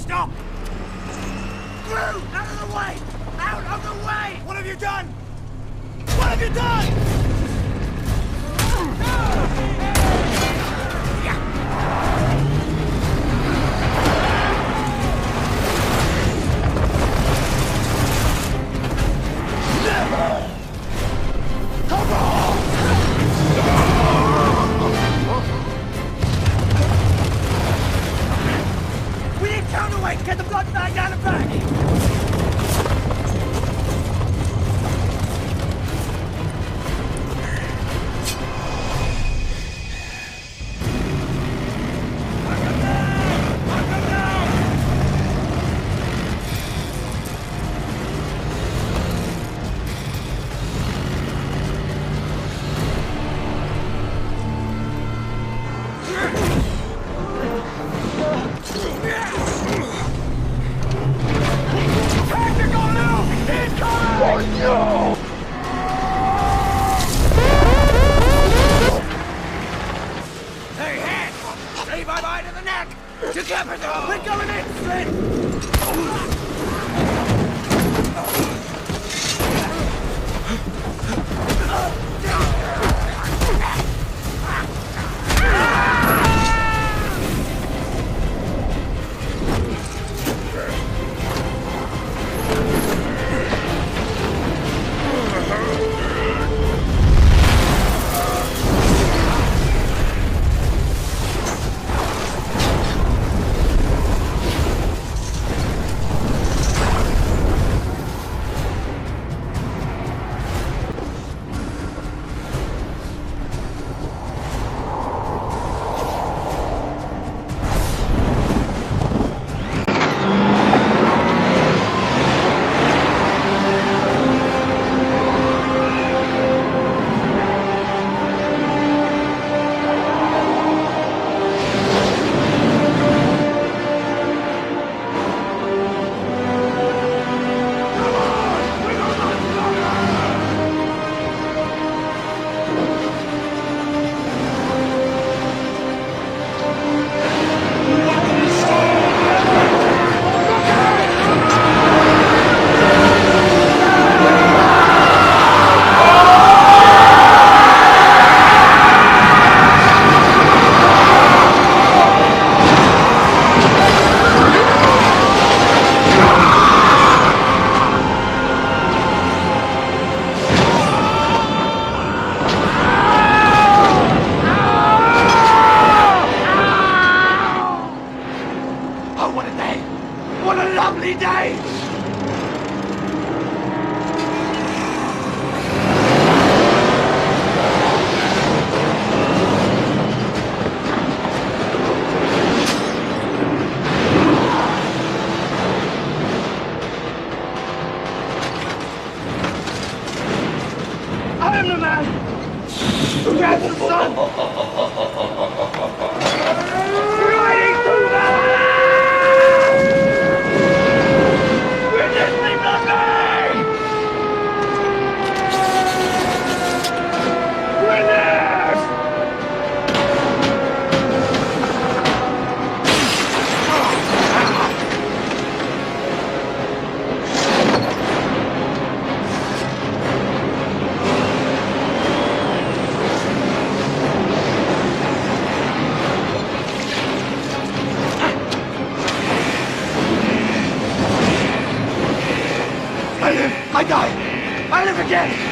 stop! Crew, out of the way! Out of the way! What have you done? What have you done? We need counterweight! Get the blood bag out of back! Say bye-bye to the neck! To capital! We're going in, Flint! What a lovely day! I am the man who grabs the sun! Riding through the I die! I live again!